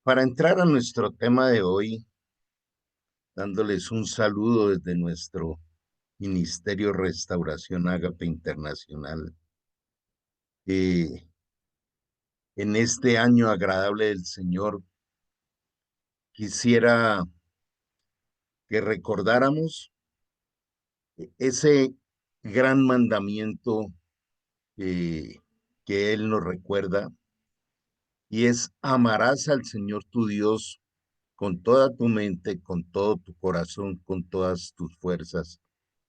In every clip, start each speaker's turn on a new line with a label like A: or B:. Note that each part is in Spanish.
A: Para entrar a nuestro tema de hoy, dándoles un saludo desde nuestro Ministerio Restauración Ágape Internacional, eh, en este año agradable del Señor, quisiera que recordáramos ese gran mandamiento eh, que Él nos recuerda, y es: amarás al Señor tu Dios con toda tu mente, con todo tu corazón, con todas tus fuerzas,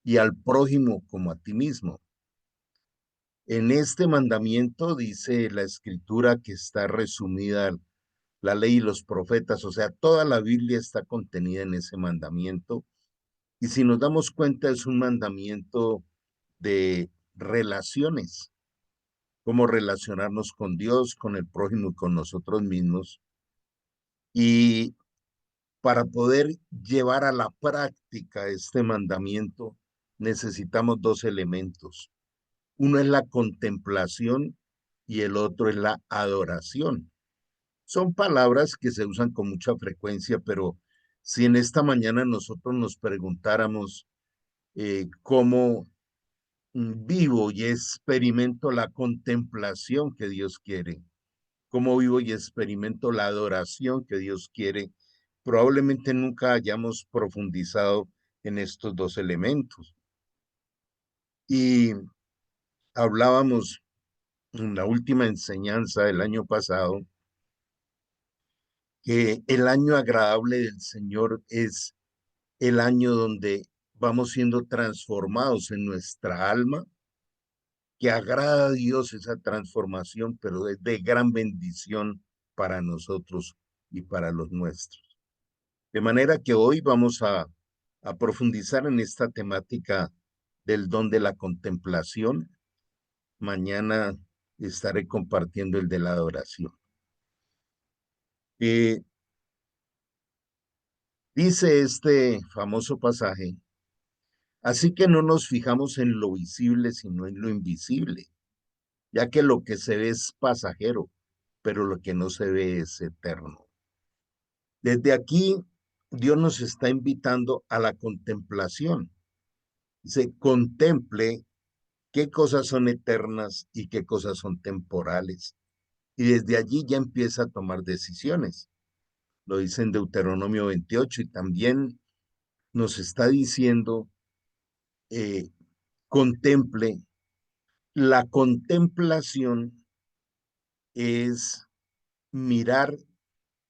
A: y al prójimo como a ti mismo. En este mandamiento dice la escritura que está resumida la ley y los profetas, o sea, toda la Biblia está contenida en ese mandamiento. Y si nos damos cuenta, es un mandamiento de relaciones, cómo relacionarnos con Dios, con el prójimo y con nosotros mismos. Y para poder llevar a la práctica este mandamiento, necesitamos dos elementos. Uno es la contemplación y el otro es la adoración. Son palabras que se usan con mucha frecuencia, pero si en esta mañana nosotros nos preguntáramos cómo vivo y experimento la contemplación que Dios quiere, cómo vivo y experimento la adoración que Dios quiere, probablemente nunca hayamos profundizado en estos dos elementos. Y hablábamos en la última enseñanza del año pasado que el año agradable del Señor es el año donde vamos siendo transformados en nuestra alma, que agrada a Dios esa transformación, pero es de gran bendición para nosotros y para los nuestros. De manera que hoy vamos a profundizar en esta temática del don de la contemplación. Mañana estaré compartiendo el de la adoración. Eh, Dice este famoso pasaje: así que no nos fijamos en lo visible, sino en lo invisible, ya que lo que se ve es pasajero, pero lo que no se ve es eterno. Desde aquí, Dios nos está invitando a la contemplación. Se contemple qué cosas son eternas y qué cosas son temporales. Y desde allí ya empieza a tomar decisiones. Lo dice en Deuteronomio 28, y también nos está diciendo, eh, contemple. La contemplación es mirar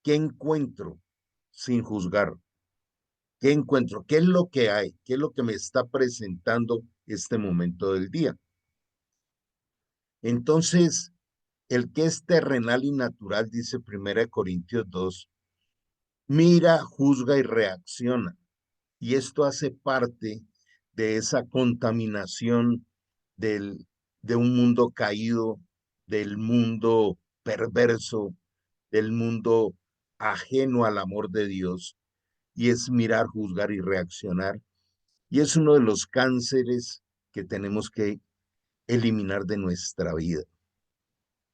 A: qué encuentro sin juzgar, qué encuentro, qué es lo que hay, qué es lo que me está presentando este momento del día. Entonces, el que es terrenal y natural, dice 1 Corintios 2, mira, juzga y reacciona. Y esto hace parte de esa contaminación del, de un mundo caído, del mundo perverso, del mundo ajeno al amor de Dios, y es mirar, juzgar y reaccionar. Y es uno de los cánceres que tenemos que eliminar de nuestra vida.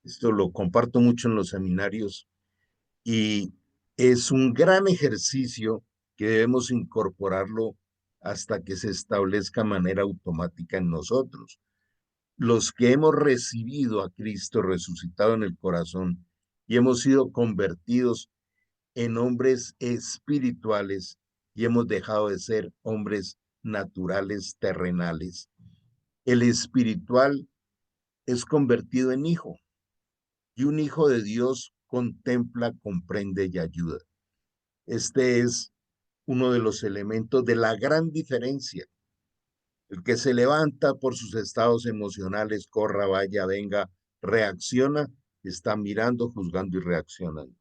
A: Esto lo comparto mucho en los seminarios, y es un gran ejercicio que debemos incorporarlo hasta que se establezca de manera automática en nosotros. Los que hemos recibido a Cristo resucitado en el corazón y hemos sido convertidos en hombres espirituales, y hemos dejado de ser hombres naturales, terrenales. El espiritual es convertido en hijo, y un hijo de Dios contempla, comprende y ayuda. Este es uno de los elementos de la gran diferencia. El que se levanta por sus estados emocionales, corra, vaya, venga, reacciona, está mirando, juzgando y reaccionando.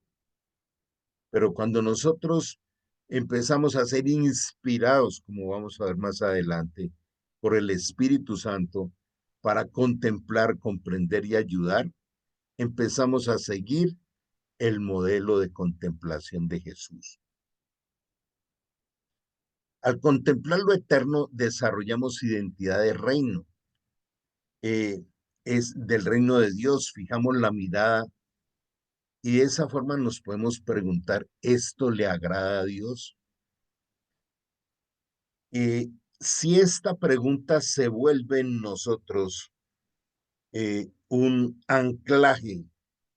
A: Pero cuando nosotros empezamos a ser inspirados, como vamos a ver más adelante, por el Espíritu Santo, para contemplar, comprender y ayudar, empezamos a seguir el modelo de contemplación de Jesús. Al contemplar lo eterno, desarrollamos identidad de reino. Eh, es del reino de Dios, fijamos la mirada Y de esa forma nos podemos preguntar, ¿esto le agrada a Dios? Si esta pregunta se vuelve en nosotros un anclaje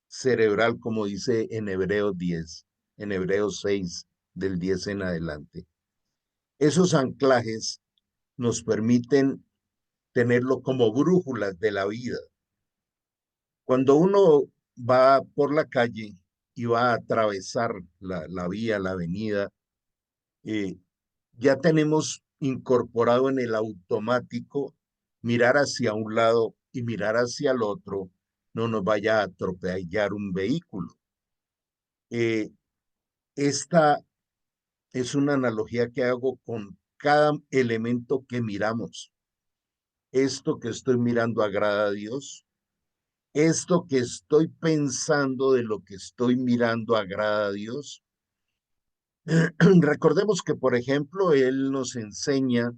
A: cerebral, como dice en Hebreos 10, en Hebreos 6, del 10 en adelante, esos anclajes nos permiten tenerlo como brújulas de la vida. Cuando uno va por la calle y va a atravesar la vía, la avenida, eh, ya tenemos incorporado en el automático mirar hacia un lado y mirar hacia el otro, no nos vaya a atropellar un vehículo. Eh, esta es una analogía que hago con cada elemento que miramos. Esto que estoy mirando agrada a Dios. Esto que estoy pensando de lo que estoy mirando agrada a Dios. Recordemos que, por ejemplo, Él nos enseña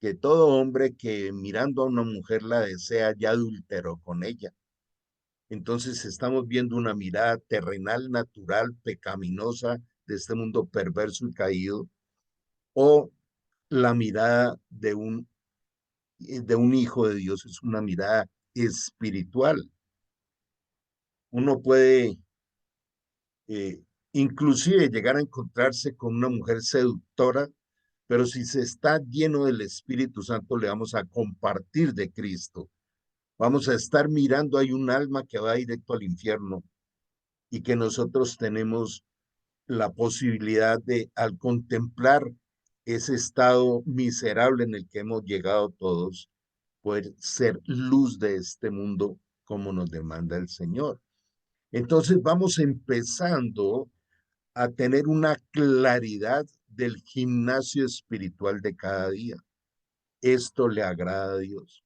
A: que todo hombre que mirando a una mujer la desea ya adulteró con ella. Entonces estamos viendo una mirada terrenal, natural, pecaminosa de este mundo perverso y caído, o la mirada de un hijo de Dios es una mirada espiritual. Uno puede inclusive llegar a encontrarse con una mujer seductora, pero si se está lleno del Espíritu Santo, le vamos a compartir de Cristo. Vamos a estar mirando, hay un alma que va directo al infierno y que nosotros tenemos la posibilidad de, al contemplar ese estado miserable en el que hemos llegado todos, poder ser luz de este mundo como nos demanda el Señor. Entonces vamos empezando a tener una claridad del gimnasio espiritual de cada día. Esto le agrada a Dios.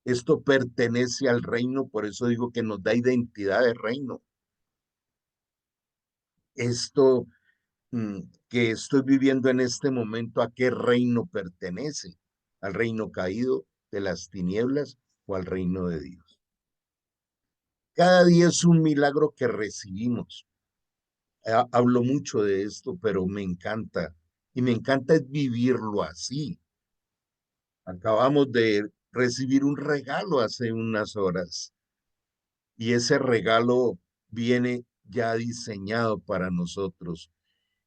A: Esto pertenece al reino, por eso digo que nos da identidad de reino. Esto que estoy viviendo en este momento, ¿a qué reino pertenece? ¿Al reino caído de las tinieblas o al reino de Dios? Cada día es un milagro que recibimos. Hablo mucho de esto, pero me encanta. Y me encanta es vivirlo así. Acabamos de recibir un regalo hace unas horas y ese regalo viene ya diseñado para nosotros.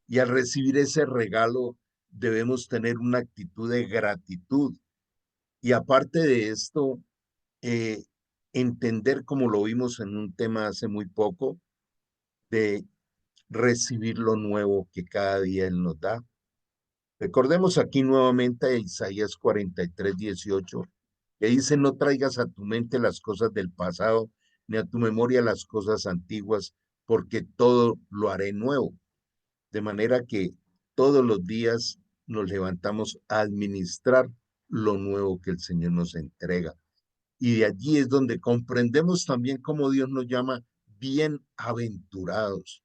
A: Y al recibir ese regalo debemos tener una actitud de gratitud. Y aparte de esto, eh, entender, como lo vimos en un tema hace muy poco, de recibir lo nuevo que cada día Él nos da. Recordemos aquí nuevamente a Isaías 43:18, que dice, no traigas a tu mente las cosas del pasado, ni a tu memoria las cosas antiguas, porque todo lo haré nuevo. De manera que todos los días nos levantamos a administrar lo nuevo que el Señor nos entrega. Y de allí es donde comprendemos también cómo Dios nos llama bienaventurados.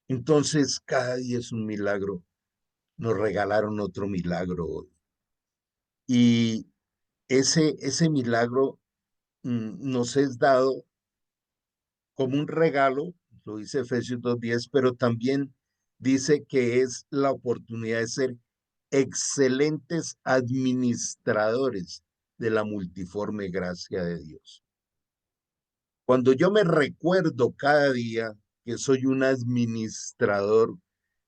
A: Entonces, cada día es un milagro. Nos regalaron otro milagro hoy. Y ese milagro nos es dado como un regalo, lo dice Efesios 2:10, pero también dice que es la oportunidad de ser excelentes administradores de la multiforme gracia de Dios. Cuando yo me recuerdo cada día que soy un administrador,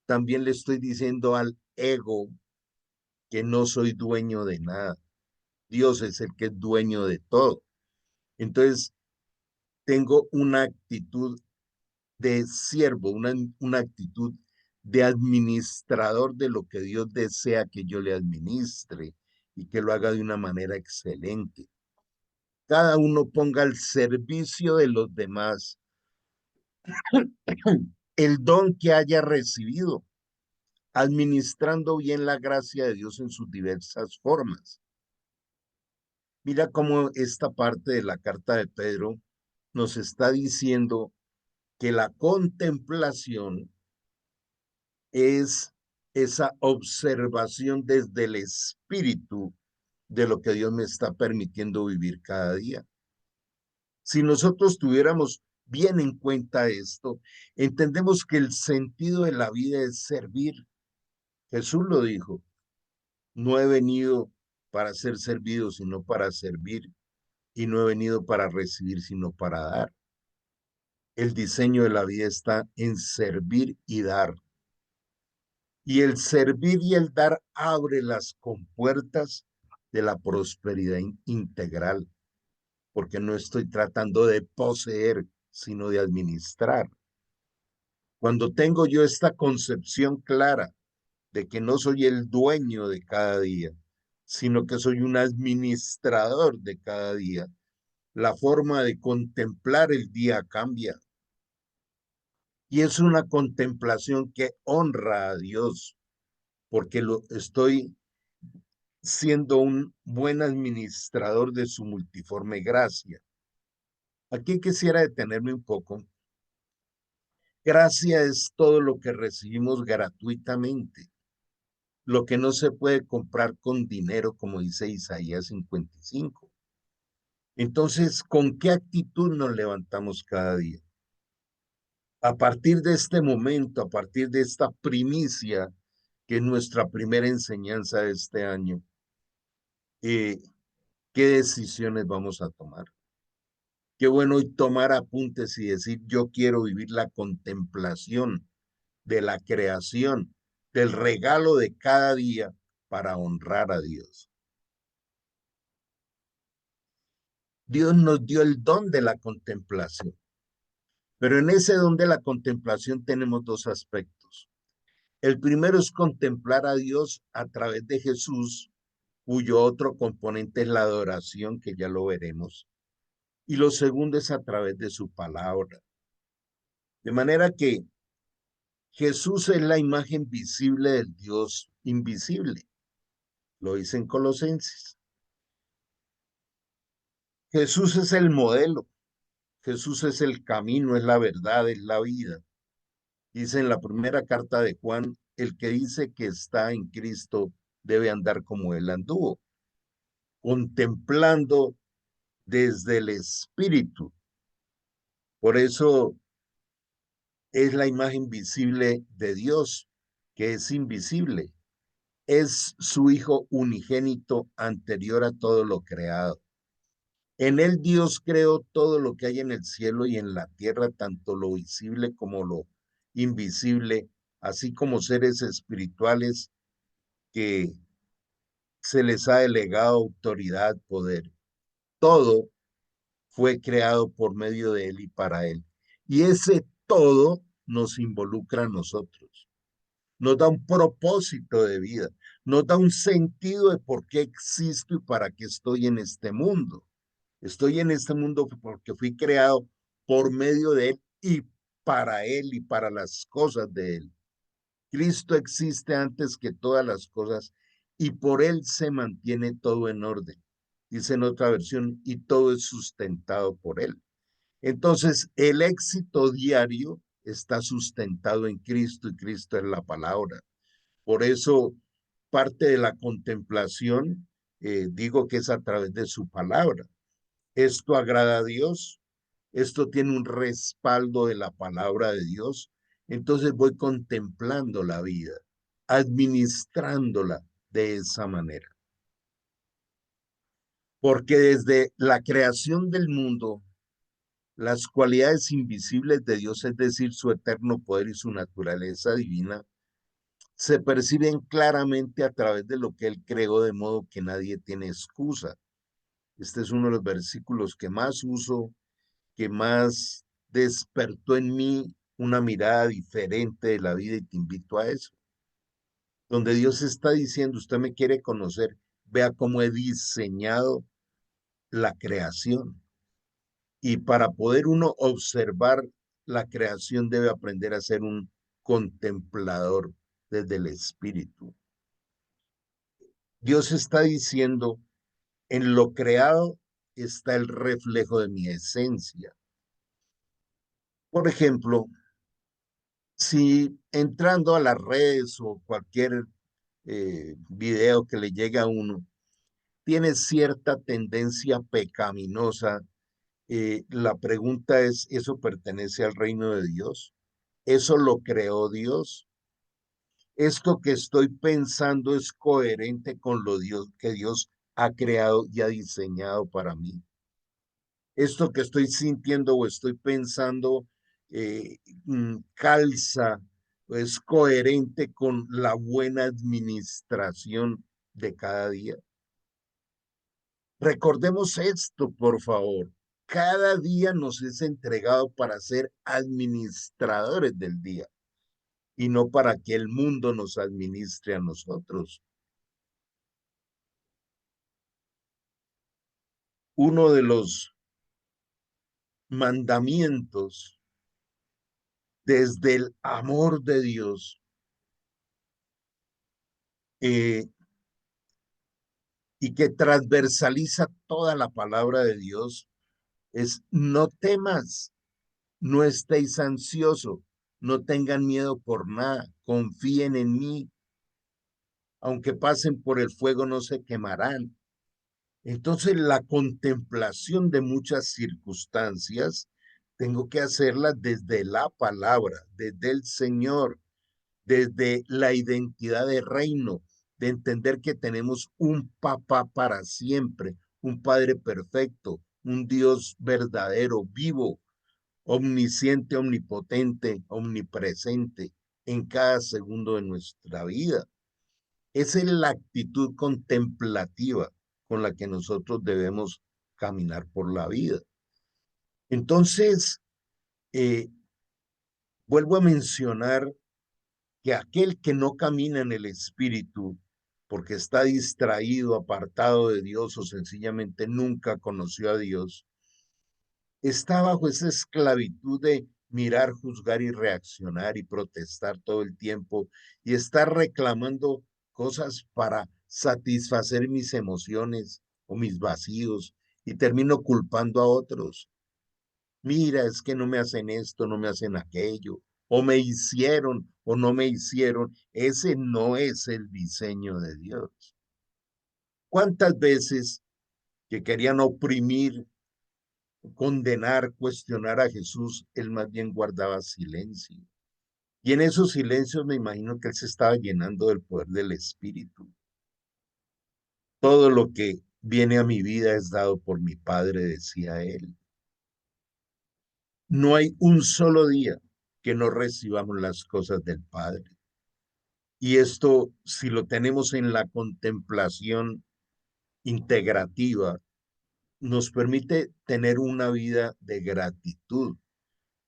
A: también le estoy diciendo al ego que no soy dueño de nada. Dios es el que es dueño de todo. Entonces, tengo una actitud de siervo, una actitud de administrador de lo que Dios desea que yo le administre y que lo haga de una manera excelente. Cada uno ponga al servicio de los demás el don que haya recibido, administrando bien la gracia de Dios en sus diversas formas. Mira cómo esta parte de la carta de Pedro nos está diciendo que la contemplación es esa observación desde el espíritu de lo que Dios me está permitiendo vivir cada día. Si nosotros tuviéramos bien en cuenta esto, entendemos que el sentido de la vida es servir. Jesús lo dijo, no he venido para ser servido, sino para servir, y no he venido para recibir, sino para dar. El diseño de la vida está en servir y dar. Y el servir y el dar abre las compuertas de la prosperidad integral, porque no estoy tratando de poseer, sino de administrar. Cuando tengo yo esta concepción clara de que no soy el dueño de cada día, sino que soy un administrador de cada día, la forma de contemplar el día cambia. Y es una contemplación que honra a Dios, porque lo estoy siendo un buen administrador de su multiforme gracia. Aquí quisiera detenerme un poco. Gracia es todo lo que recibimos gratuitamente, lo que no se puede comprar con dinero, como dice Isaías 55. Entonces, ¿con qué actitud nos levantamos cada día? A partir de este momento, a partir de esta primicia, que es nuestra primera enseñanza de este año, ¿qué decisiones vamos a tomar? Qué bueno hoy tomar apuntes y decir, yo quiero vivir la contemplación de la creación, del regalo de cada día para honrar a Dios. Dios nos dio el don de la contemplación, pero en ese don de la contemplación tenemos dos aspectos. El primero es contemplar a Dios a través de Jesús, cuyo otro componente es la adoración, que ya lo veremos. Y lo segundo es a través de su palabra. De manera que Jesús es la imagen visible del Dios invisible. Lo dice en Colosenses. Jesús es el modelo. Jesús es el camino, es la verdad, es la vida. Dice en la primera carta de Juan, el que dice que está en Cristo debe andar como él anduvo, contemplando desde el Espíritu. Por eso es la imagen visible de Dios, que es invisible. Es su Hijo unigénito anterior a todo lo creado. En él Dios creó todo lo que hay en el cielo y en la tierra, tanto lo visible como lo invisible, así como seres espirituales que se les ha delegado autoridad, poder. Todo fue creado por medio de él y para él. Y ese todo nos involucra a nosotros. Nos da un propósito de vida, nos da un sentido de por qué existo y para qué estoy en este mundo. Estoy en este mundo porque fui creado por medio de él y para las cosas de él. Cristo existe antes que todas las cosas y por él se mantiene todo en orden. Dice en otra versión, y todo es sustentado por él. Entonces, el éxito diario está sustentado en Cristo y Cristo es la palabra. Por eso, parte de la contemplación, digo que es a través de su palabra. Esto agrada a Dios, esto tiene un respaldo de la palabra de Dios, entonces voy contemplando la vida, administrándola de esa manera. Porque desde la creación del mundo, las cualidades invisibles de Dios, es decir, su eterno poder y su naturaleza divina, se perciben claramente a través de lo que Él creó, de modo que nadie tiene excusa. Este es uno de los versículos que más uso, que más despertó en mí una mirada diferente de la vida y te invito a eso. Donde Dios está diciendo, usted me quiere conocer, vea cómo he diseñado la creación. Y para poder uno observar la creación debe aprender a ser un contemplador desde el espíritu. Dios está diciendo, en lo creado está el reflejo de mi esencia. Por ejemplo, si entrando a las redes o cualquier video que le llegue a uno, tiene cierta tendencia pecaminosa La pregunta es, ¿eso pertenece al reino de Dios? ¿Eso lo creó Dios? ¿Esto que estoy pensando es coherente con lo que Dios ha creado y ha diseñado para mí? ¿Esto que estoy sintiendo o estoy pensando eh, calza o es coherente con la buena administración de cada día? Recordemos esto, por favor. Cada día nos es entregado para ser administradores del día y no para que el mundo nos administre a nosotros. Uno de los mandamientos desde el amor de Dios eh, y que transversaliza toda la palabra de Dios es: no temas, no estéis ansioso, no tengan miedo por nada, confíen en mí, aunque pasen por el fuego no se quemarán. Entonces la contemplación de muchas circunstancias tengo que hacerla desde la palabra, desde el Señor, desde la identidad de reino, de entender que tenemos un papá para siempre, un Padre perfecto, un Dios verdadero, vivo, omnisciente, omnipotente, omnipresente en cada segundo de nuestra vida. Esa es la actitud contemplativa con la que nosotros debemos caminar por la vida. Entonces, eh, vuelvo a mencionar que aquel que no camina en el Espíritu, porque está distraído, apartado de Dios o sencillamente nunca conoció a Dios, está bajo esa esclavitud de mirar, juzgar y reaccionar y protestar todo el tiempo y estar reclamando cosas para satisfacer mis emociones o mis vacíos y termino culpando a otros. Mira, es que no me hacen esto, no me hacen aquello, o me hicieron o no me hicieron. Ese no es el diseño de Dios. ¿Cuántas veces que querían oprimir, condenar, cuestionar a Jesús, él más bien guardaba silencio? Y en esos silencios me imagino que él se estaba llenando del poder del Espíritu. Todo lo que viene a mi vida es dado por mi Padre, decía él. No hay un solo día que no recibamos las cosas del Padre. Y esto, si lo tenemos en la contemplación integrativa, nos permite tener una vida de gratitud.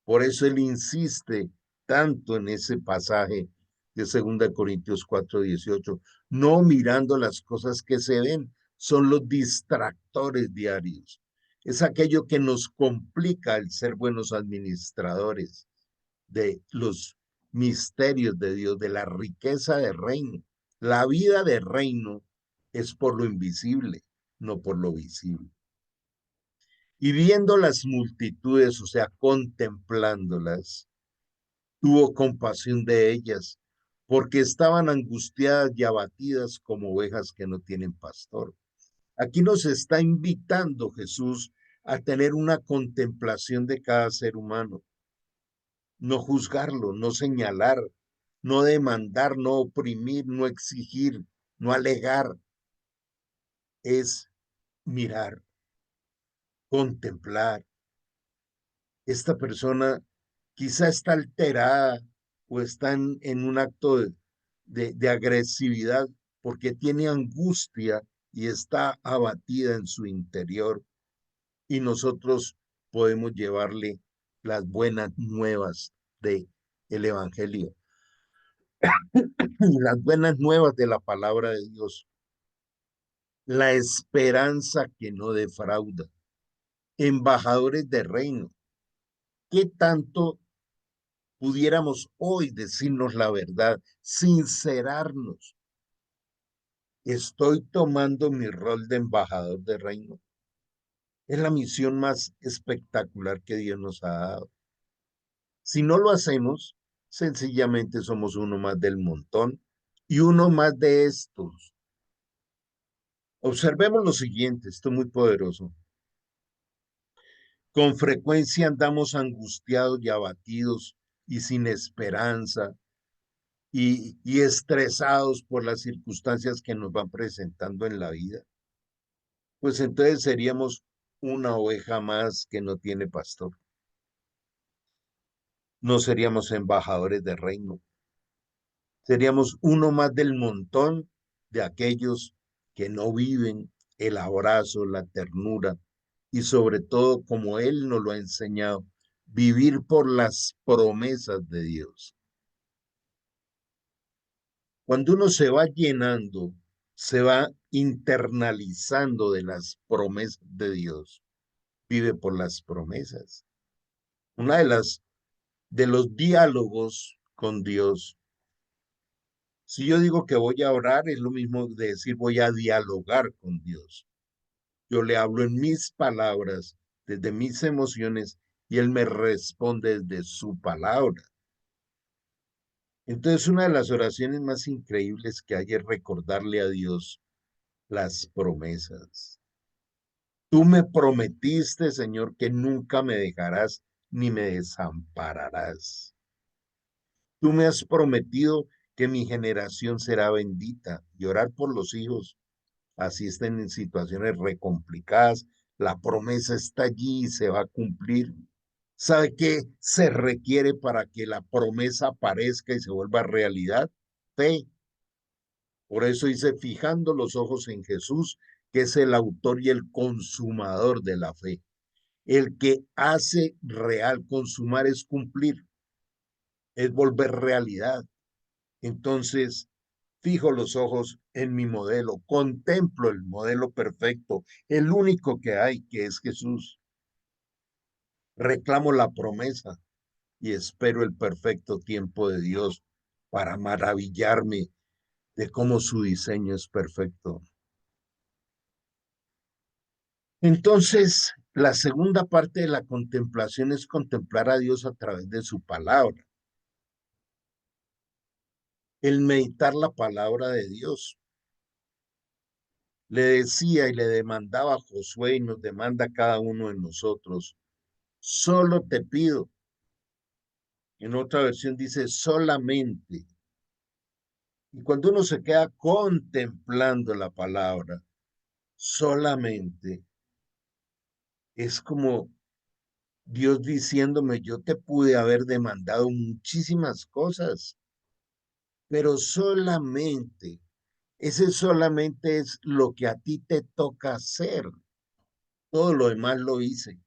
A: Por eso él insiste tanto en ese pasaje de 2 Corintios 4:18, no mirando las cosas que se ven, son los distractores diarios. Es aquello que nos complica el ser buenos administradores de los misterios de Dios, de la riqueza del reino. La vida de reino es por lo invisible, no por lo visible. Y viendo las multitudes, o sea, contemplándolas, tuvo compasión de ellas, porque estaban angustiadas y abatidas como ovejas que no tienen pastor. Aquí nos está invitando Jesús a tener una contemplación de cada ser humano, no juzgarlo, no señalar, no demandar, no oprimir, no exigir, no alegar, es mirar, contemplar. Esta persona quizá está alterada o está en un acto de agresividad porque tiene angustia y está abatida en su interior, y nosotros podemos llevarle las buenas nuevas de el Evangelio. Las buenas nuevas de la palabra de Dios, la esperanza que no defrauda, embajadores de reino. ¿Qué tanto pudiéramos hoy decirnos la verdad, sincerarnos? ¿Estoy tomando mi rol de embajador de reino? Es la misión más espectacular que Dios nos ha dado. Si no lo hacemos, sencillamente somos uno más del montón y uno más de estos. Observemos lo siguiente, esto es muy poderoso. Con frecuencia andamos angustiados y abatidos y sin esperanza y estresados por las circunstancias que nos van presentando en la vida. Pues entonces seríamos una oveja más que no tiene pastor. No seríamos embajadores del reino. Seríamos uno más del montón de aquellos que no viven el abrazo, la ternura y sobre todo, como Él nos lo ha enseñado, vivir por las promesas de Dios. Cuando uno se va llenando, se va internalizando de las promesas de Dios, vive por las promesas. Una de los diálogos con Dios. Si yo digo que voy a orar, es lo mismo de decir voy a dialogar con Dios. Yo le hablo en mis palabras, desde mis emociones, y Él me responde desde su palabra. Entonces, una de las oraciones más increíbles que hay es recordarle a Dios las promesas. Tú me prometiste, Señor, que nunca me dejarás ni me desampararás. Tú me has prometido que mi generación será bendita y orar por los hijos, así estén en situaciones recomplicadas. La promesa está allí y se va a cumplir. ¿Sabe qué se requiere para que la promesa aparezca y se vuelva realidad? Fe. Por eso dice, fijando los ojos en Jesús, que es el autor y el consumador de la fe. El que hace real, consumar es cumplir, es volver realidad. Entonces, fijo los ojos en mi modelo, contemplo el modelo perfecto, el único que hay, que es Jesús. Reclamo la promesa y espero el perfecto tiempo de Dios para maravillarme de cómo su diseño es perfecto. Entonces, la segunda parte de la contemplación es contemplar a Dios a través de su palabra, el meditar la palabra de Dios. Le decía y le demandaba a Josué y nos demanda a cada uno de nosotros, solo te pido. En otra versión dice solamente. Y cuando uno se queda contemplando la palabra, solamente, es como Dios diciéndome, yo te pude haber demandado muchísimas cosas, pero solamente, ese solamente es lo que a ti te toca hacer. Todo lo demás lo hice.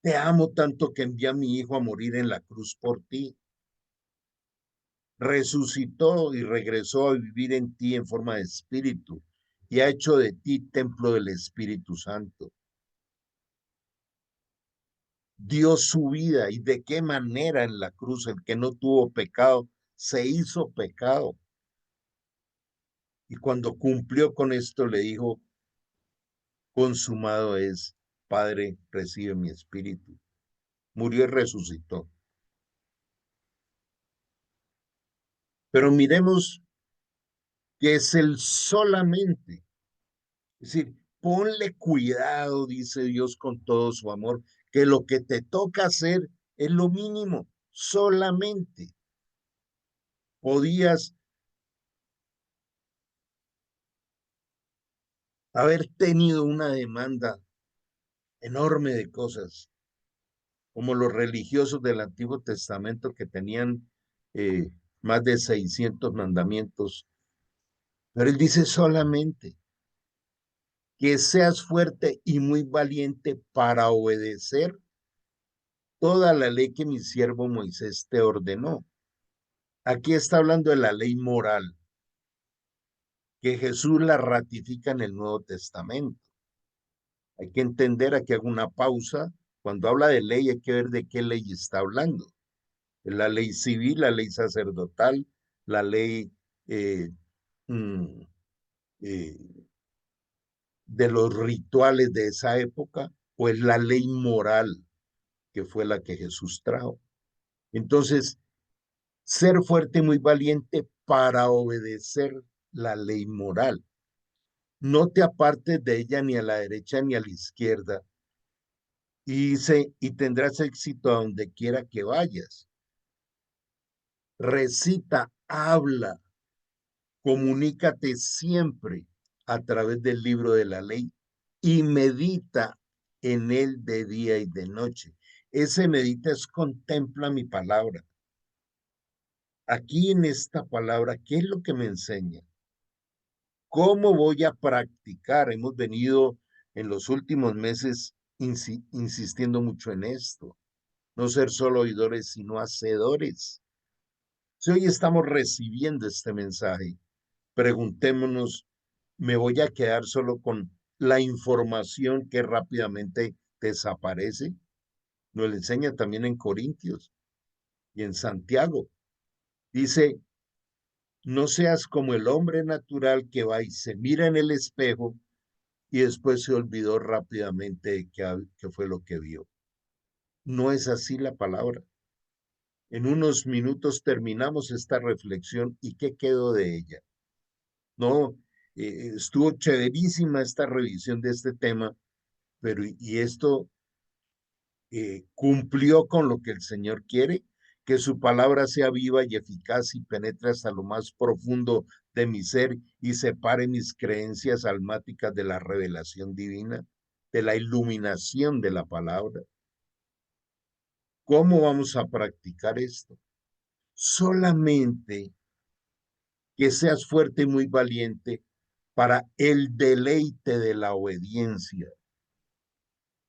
A: Te amo tanto que envié a mi hijo a morir en la cruz por ti. Resucitó y regresó a vivir en ti en forma de espíritu y ha hecho de ti templo del Espíritu Santo. Dio su vida y de qué manera en la cruz el que no tuvo pecado se hizo pecado. Y cuando cumplió con esto le dijo, consumado es, Padre, recibe mi espíritu. Murió y resucitó. Pero miremos que es el solamente. Es decir, ponle cuidado, dice Dios con todo su amor, que lo que te toca hacer es lo mínimo, solamente. Podías haber tenido una demanda enorme de cosas, como los religiosos del Antiguo Testamento que tenían eh, más de 600 mandamientos, pero él dice solamente que seas fuerte y muy valiente para obedecer toda la ley que mi siervo Moisés te ordenó. Aquí está hablando de la ley moral, que Jesús la ratifica en el Nuevo Testamento. Hay que entender, aquí hago una pausa. Cuando habla de ley hay que ver de qué ley está hablando. La ley civil, la ley sacerdotal, la ley eh, mm, eh, de los rituales de esa época, o es la ley moral que fue la que Jesús trajo. Entonces, ser fuerte y muy valiente para obedecer la ley moral. No te apartes de ella ni a la derecha ni a la izquierda, Y dice, y tendrás éxito a donde quiera que vayas. Recita, habla, comunícate siempre a través del libro de la ley y medita en él de día y de noche. Ese medita es contempla mi palabra. Aquí en esta palabra, ¿qué es lo que me enseña? ¿Cómo voy a practicar? Hemos venido en los últimos meses insistiendo mucho en esto. No ser solo oidores, sino hacedores. Si hoy estamos recibiendo este mensaje, preguntémonos, ¿me voy a quedar solo con la información que rápidamente desaparece? Nos lo enseña también en Corintios y en Santiago. Dice, no seas como el hombre natural que va y se mira en el espejo y después se olvidó rápidamente que fue lo que vio. No es así la palabra. En unos minutos terminamos esta reflexión y ¿qué quedó de ella? No, estuvo chéverísima esta revisión de este tema, pero y esto cumplió con lo que el Señor quiere, que su palabra sea viva y eficaz y penetre hasta lo más profundo de mi ser y separe mis creencias almáticas de la revelación divina, de la iluminación de la palabra. ¿Cómo vamos a practicar esto? Solamente que seas fuerte y muy valiente para el deleite de la obediencia.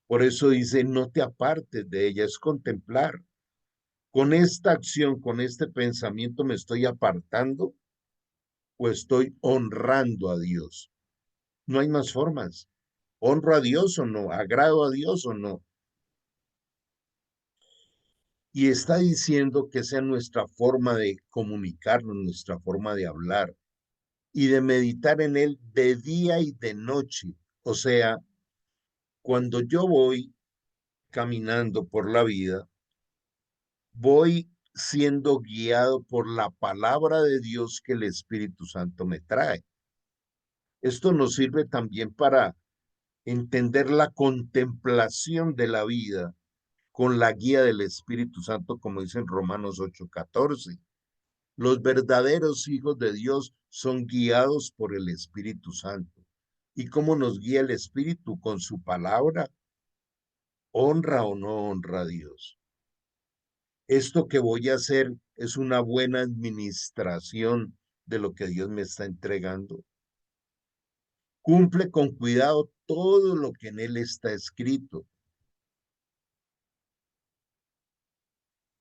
A: Por eso dice, no te apartes de ella, es contemplar. Con esta acción, con este pensamiento, ¿me estoy apartando o estoy honrando a Dios? No hay más formas. ¿Honro a Dios o no? ¿Agrado a Dios o no? Y está diciendo que sea nuestra forma de comunicarnos, nuestra forma de hablar y de meditar en Él de día y de noche. O sea, cuando yo voy caminando por la vida, voy siendo guiado por la palabra de Dios que el Espíritu Santo me trae. Esto nos sirve también para entender la contemplación de la vida con la guía del Espíritu Santo, como dice en Romanos 8:14. Los verdaderos hijos de Dios son guiados por el Espíritu Santo. ¿Y cómo nos guía el Espíritu? Con su palabra. ¿Honra o no honra a Dios? Esto que voy a hacer es una buena administración de lo que Dios me está entregando. Cumple con cuidado todo lo que en él está escrito.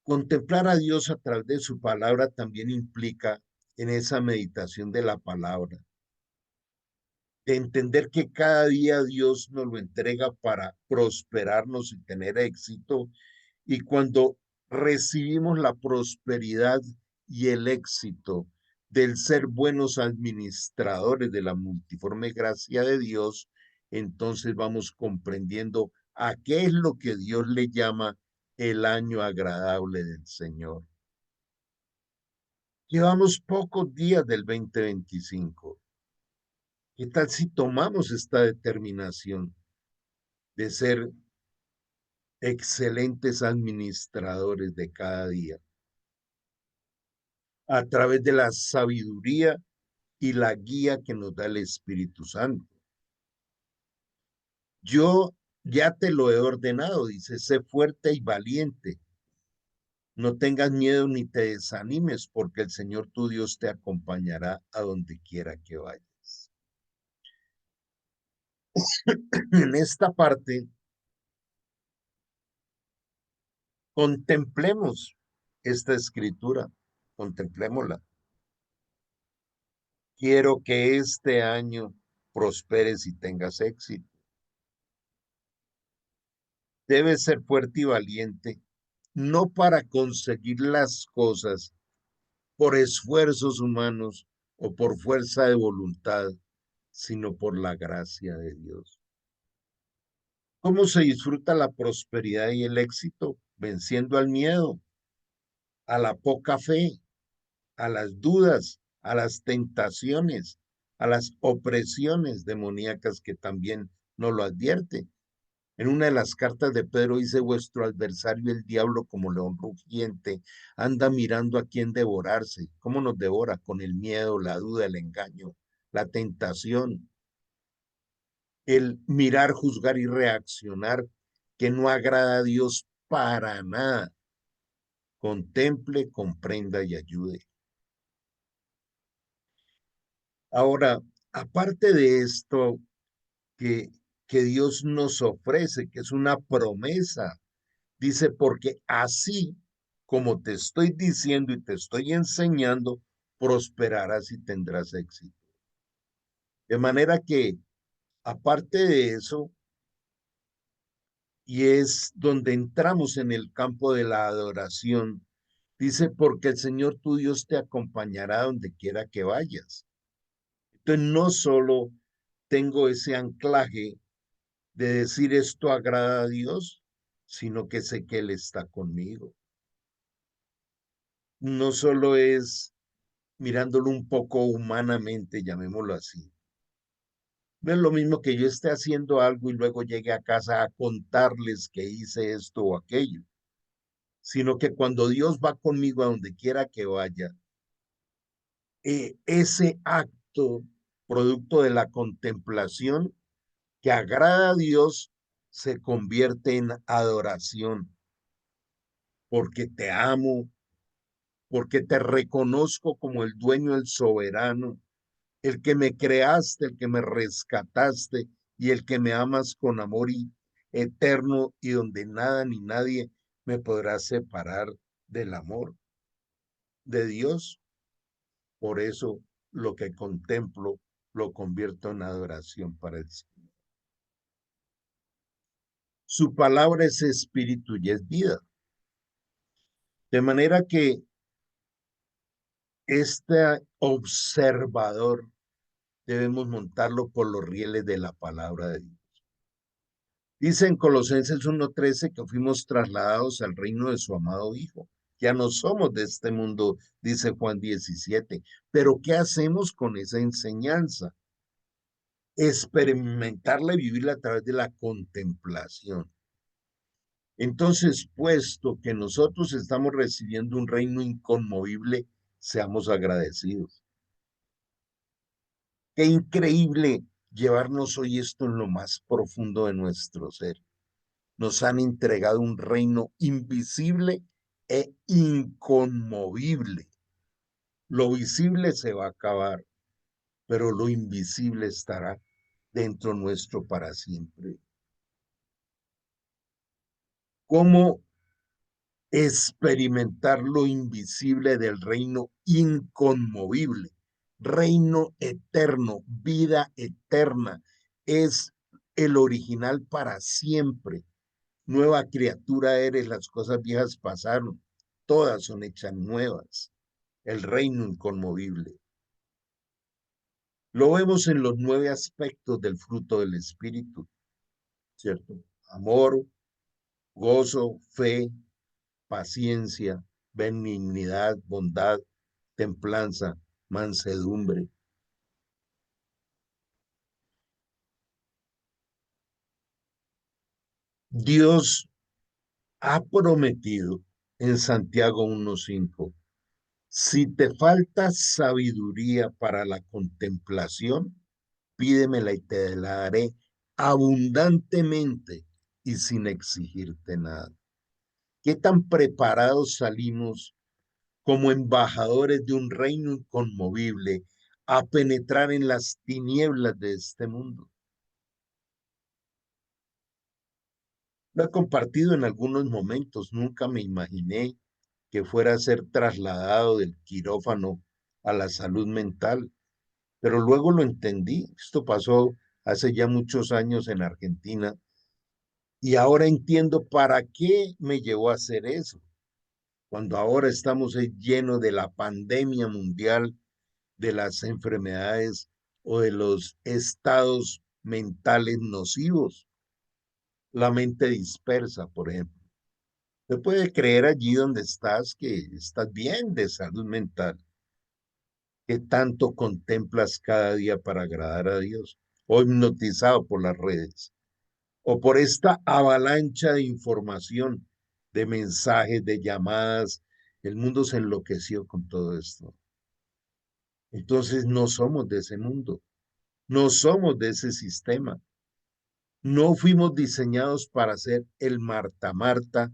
A: Contemplar a Dios a través de su palabra también implica en esa meditación de la palabra, de entender que cada día Dios nos lo entrega para prosperarnos y tener éxito. Y cuando recibimos la prosperidad y el éxito del ser buenos administradores de la multiforme gracia de Dios, entonces vamos comprendiendo a qué es lo que Dios le llama el año agradable del Señor. Llevamos pocos días del 2025. ¿Qué tal si tomamos esta determinación de ser excelentes administradores de cada día a través de la sabiduría y la guía que nos da el Espíritu Santo? Yo ya te lo he ordenado, dice, sé fuerte y valiente. No tengas miedo ni te desanimes, porque el Señor tu Dios te acompañará a donde quiera que vayas. En esta parte, contemplemos esta escritura, contemplémosla. Quiero que este año prosperes y tengas éxito. Debes ser fuerte y valiente, no para conseguir las cosas por esfuerzos humanos o por fuerza de voluntad, sino por la gracia de Dios. ¿Cómo se disfruta la prosperidad y el éxito? Venciendo al miedo, a la poca fe, a las dudas, a las tentaciones, a las opresiones demoníacas que también nos lo advierte. En una de las cartas de Pedro dice, vuestro adversario el diablo como león rugiente anda mirando a quién devorarse. ¿Cómo nos devora? Con el miedo, la duda, el engaño, la tentación, el mirar, juzgar y reaccionar que no agrada a Dios para nada. Contemple, comprenda y ayude. Ahora, aparte de esto que, que Dios nos ofrece, que es una promesa, dice, porque así como te estoy diciendo y te estoy enseñando, prosperarás y tendrás éxito. De manera que, aparte de eso, y es donde entramos en el campo de la adoración, dice, porque el Señor tu Dios te acompañará donde quiera que vayas. Entonces, no solo tengo ese anclaje de decir esto agrada a Dios, sino que sé que Él está conmigo. No solo es mirándolo un poco humanamente, llamémoslo así. No es lo mismo que yo esté haciendo algo y luego llegue a casa a contarles que hice esto o aquello, sino que cuando Dios va conmigo a donde quiera que vaya, ese acto, producto de la contemplación que agrada a Dios, se convierte en adoración, porque te amo, porque te reconozco como el dueño, el soberano, el que me creaste, el que me rescataste y el que me amas con amor eterno y donde nada ni nadie me podrá separar del amor de Dios. Por eso lo que contemplo lo convierto en adoración para el Señor. Su palabra es espíritu y es vida. De manera que este observador debemos montarlo por los rieles de la palabra de Dios. Dice en Colosenses 1:13 que fuimos trasladados al reino de su amado Hijo. Ya no somos de este mundo, dice Juan 17. Pero ¿qué hacemos con esa enseñanza? Experimentarla y vivirla a través de la contemplación. Entonces, puesto que nosotros estamos recibiendo un reino inconmovible, seamos agradecidos. Qué increíble llevarnos hoy esto en lo más profundo de nuestro ser. Nos han entregado un reino invisible e inconmovible. Lo visible se va a acabar, pero lo invisible estará dentro nuestro para siempre. ¿Cómo experimentar lo invisible del reino inconmovible? Reino eterno, vida eterna, es el original para siempre. Nueva criatura eres, las cosas viejas pasaron, todas son hechas nuevas. El reino inconmovible. Lo vemos en los 9 aspectos del fruto del Espíritu, ¿cierto? Amor, gozo, fe, paciencia, benignidad, bondad, templanza, mansedumbre. Dios ha prometido en Santiago 1:5, si te falta sabiduría para la contemplación, pídemela y te la daré abundantemente y sin exigirte nada. ¿Qué tan preparados salimos como embajadores de un reino inconmovible a penetrar en las tinieblas de este mundo? Lo he compartido en algunos momentos, nunca me imaginé que fuera a ser trasladado del quirófano a la salud mental, pero luego lo entendí. Esto pasó hace ya muchos años en Argentina y ahora entiendo para qué me llevó a hacer eso. Cuando ahora estamos llenos de la pandemia mundial, de las enfermedades o de los estados mentales nocivos, la mente dispersa, por ejemplo. Se puede creer allí donde estás que estás bien de salud mental, que tanto contemplas cada día para agradar a Dios, o hipnotizado por las redes. o por esta avalancha de información, de mensajes, de llamadas. El mundo se enloqueció con todo esto. Entonces no somos de ese mundo, no somos de ese sistema. No fuimos diseñados para ser el Marta Marta,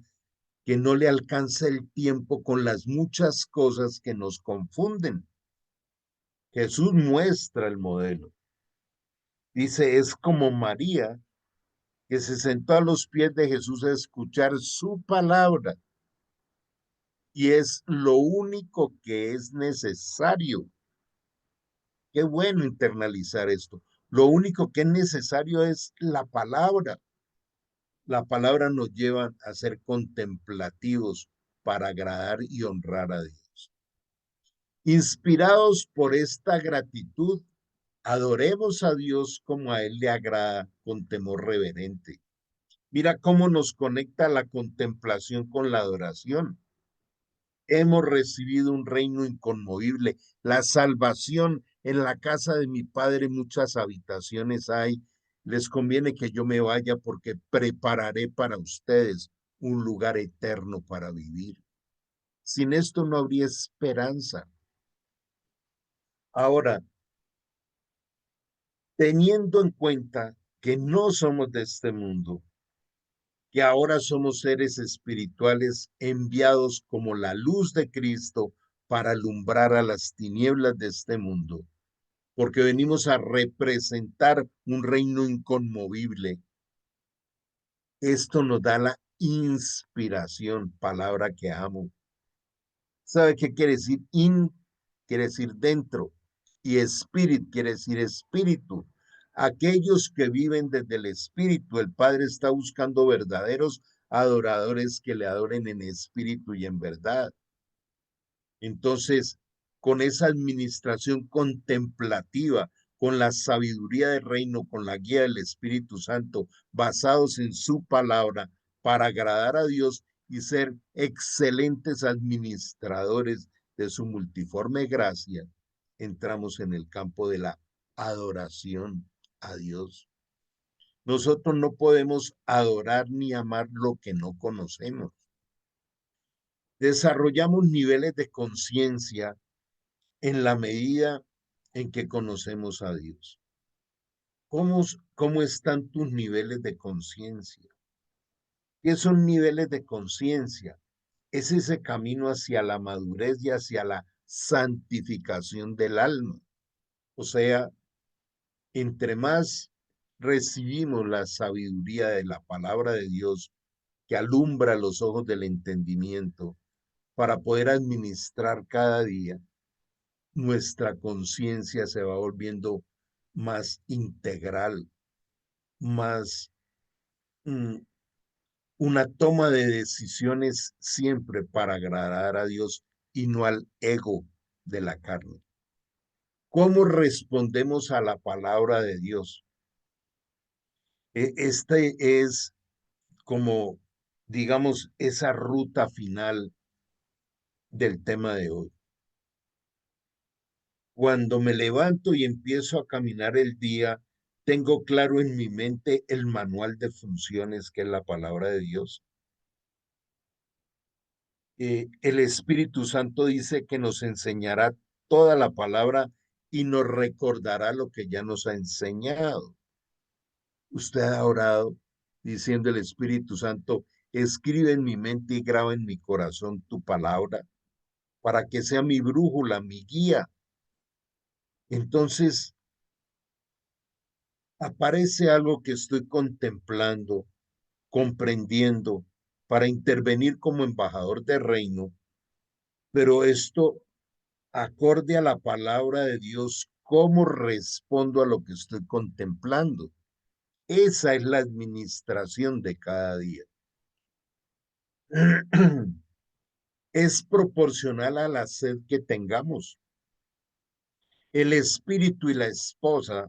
A: que no le alcanza el tiempo con las muchas cosas que nos confunden. Jesús muestra el modelo. Dice, es como María, que se sentó a los pies de Jesús a escuchar su palabra. Y es lo único que es necesario. Qué bueno internalizar esto. Lo único que es necesario es la palabra. La palabra nos lleva a ser contemplativos para agradar y honrar a Dios. Inspirados por esta gratitud, adoremos a Dios como a Él le agrada, con temor reverente. Mira cómo nos conecta la contemplación con la adoración. Hemos recibido un reino inconmovible, la salvación. En la casa de mi padre muchas habitaciones hay. Les conviene que yo me vaya porque prepararé para ustedes un lugar eterno para vivir. Sin esto no habría esperanza. Ahora, teniendo en cuenta que no somos de este mundo, que ahora somos seres espirituales enviados como la luz de Cristo para alumbrar a las tinieblas de este mundo, porque venimos a representar un reino inconmovible. Esto nos da la inspiración, palabra que amo. ¿Sabe qué quiere decir? Quiere decir dentro y spirit quiere decir espíritu. Aquellos que viven desde el espíritu, el Padre está buscando verdaderos adoradores que le adoren en espíritu y en verdad. Entonces, con esa administración contemplativa, con la sabiduría del reino, con la guía del Espíritu Santo, basados en su palabra, para agradar a Dios y ser excelentes administradores de su multiforme gracia, entramos en el campo de la adoración a Dios. Nosotros no podemos adorar ni amar lo que no conocemos. Desarrollamos niveles de conciencia en la medida en que conocemos a Dios. ¿Cómo están tus niveles de conciencia? ¿Qué son niveles de conciencia? Es ese camino hacia la madurez y hacia la santificación del alma. O sea, entre más recibimos la sabiduría de la palabra de Dios que alumbra los ojos del entendimiento para poder administrar cada día, nuestra conciencia se va volviendo más integral, más una toma de decisiones siempre para agradar a Dios y no al ego de la carne. ¿Cómo respondemos a la palabra de Dios? Este es como, digamos, esa ruta final del tema de hoy. Cuando me levanto y empiezo a caminar el día, tengo claro en mi mente el manual de funciones que es la palabra de Dios. El Espíritu Santo dice que nos enseñará toda la palabra y nos recordará lo que ya nos ha enseñado. Usted ha orado diciendo el Espíritu Santo, escribe en mi mente y graba en mi corazón tu palabra para que sea mi brújula, mi guía. Entonces aparece algo que estoy contemplando, comprendiendo, para intervenir como embajador del reino, pero esto acorde a la palabra de Dios, ¿cómo respondo a lo que estoy contemplando? Esa es la administración de cada día. Es proporcional a la sed que tengamos. El espíritu y la esposa,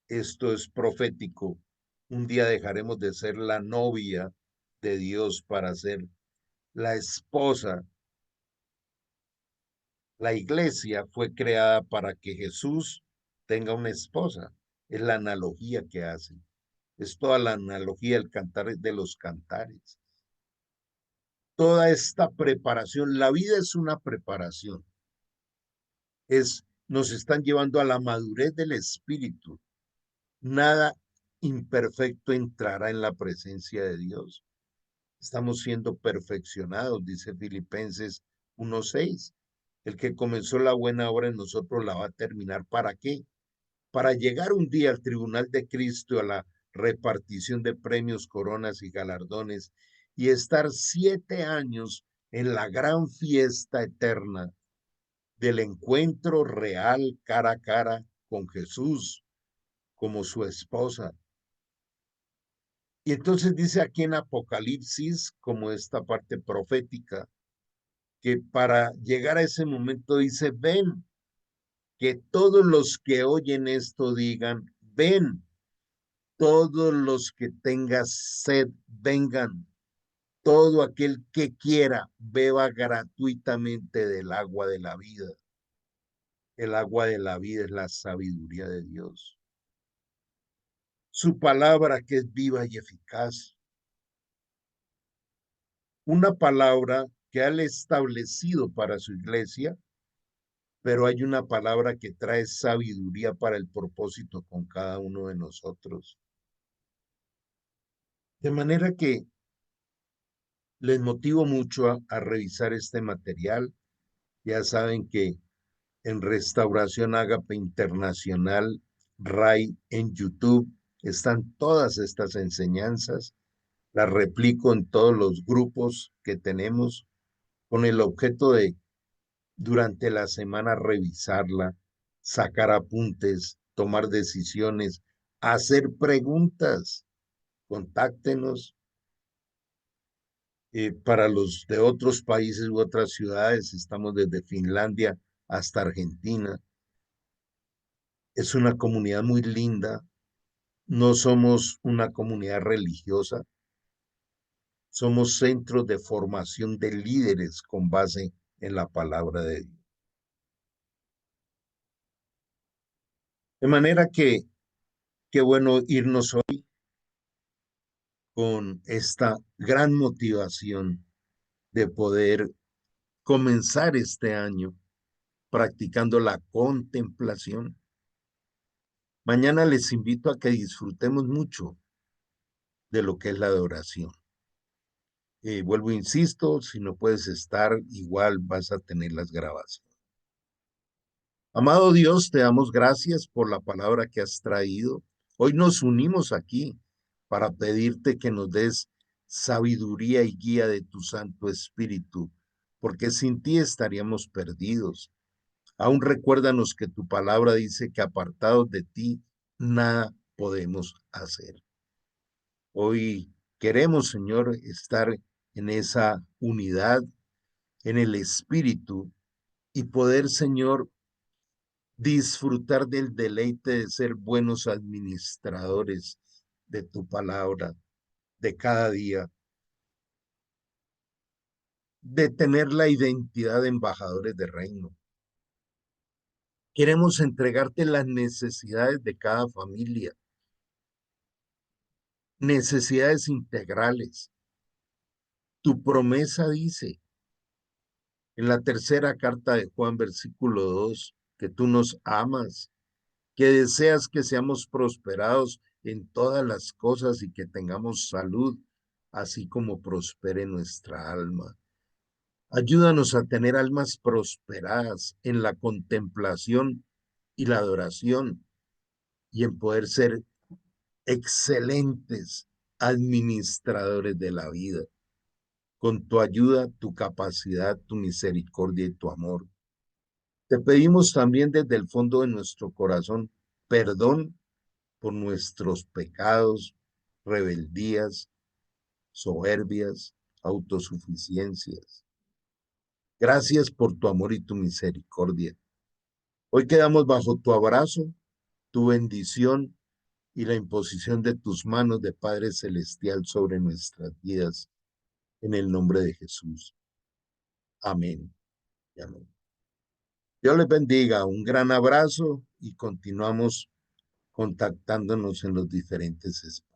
A: esto es profético. Un día dejaremos de ser la novia de Dios para ser la esposa. La iglesia fue creada para que Jesús tenga una esposa. Es la analogía que hacen. Es toda la analogía del cantar de los cantares. Toda esta preparación, la vida es una preparación. Nos están llevando a la madurez del espíritu. Nada imperfecto entrará en la presencia de Dios. Estamos siendo perfeccionados, dice Filipenses 1:6. El que comenzó la buena obra en nosotros la va a terminar. ¿Para qué? Para llegar un día al tribunal de Cristo, a la repartición de premios, coronas y galardones, y estar 7 años en la gran fiesta eterna del encuentro real cara a cara con Jesús como su esposa. Y entonces dice aquí en Apocalipsis, como esta parte profética, que para llegar a ese momento dice, ven, que todos los que oyen esto digan, ven, todos los que tengan sed, vengan, todo aquel que quiera, beba gratuitamente del agua de la vida. El agua de la vida es la sabiduría de Dios. Su palabra que es viva y eficaz. Una palabra que ha establecido para su iglesia, pero hay una palabra que trae sabiduría para el propósito con cada uno de nosotros. De manera que les motivo mucho a revisar este material. Ya saben que en Restauración Ágape Internacional, RAI, en YouTube, están todas estas enseñanzas. Las replico en todos los grupos que tenemos con el objeto de durante la semana revisarla, sacar apuntes, tomar decisiones, hacer preguntas. Contáctenos. Para los de otros países u otras ciudades, estamos desde Finlandia hasta Argentina. Es una comunidad muy linda. No somos una comunidad religiosa. Somos centros de formación de líderes con base en la palabra de Dios. De manera que, qué bueno irnos hoy con esta gran motivación de poder comenzar este año practicando la contemplación. Mañana les invito a que disfrutemos mucho de lo que es la adoración. Vuelvo, insisto, si no puedes estar, igual vas a tener las grabaciones. Amado Dios, te damos gracias por la palabra que has traído. Hoy nos unimos aquí para pedirte que nos des sabiduría y guía de tu Santo Espíritu, porque sin ti estaríamos perdidos. Aún recuérdanos que tu palabra dice que apartados de ti, nada podemos hacer. Hoy queremos, Señor, estar en esa unidad, en el Espíritu, y poder, Señor, disfrutar del deleite de ser buenos administradores de tu palabra, de cada día, de tener la identidad de embajadores de reino. Queremos entregarte las necesidades de cada familia, necesidades integrales. Tu promesa dice en la tercera carta de Juan, versículo 2, que tú nos amas, que deseas que seamos prosperados en todas las cosas y que tengamos salud, así como prospere nuestra alma. Ayúdanos a tener almas prosperadas en la contemplación y la adoración y en poder ser excelentes administradores de la vida. Con tu ayuda, tu capacidad, tu misericordia y tu amor. Te pedimos también desde el fondo de nuestro corazón perdón por nuestros pecados, rebeldías, soberbias, autosuficiencias. Gracias por tu amor y tu misericordia. Hoy quedamos bajo tu abrazo, tu bendición y la imposición de tus manos de Padre Celestial sobre nuestras vidas. En el nombre de Jesús. Amén. Y amén. Dios les bendiga. Un gran abrazo y continuamos contactándonos en los diferentes espacios.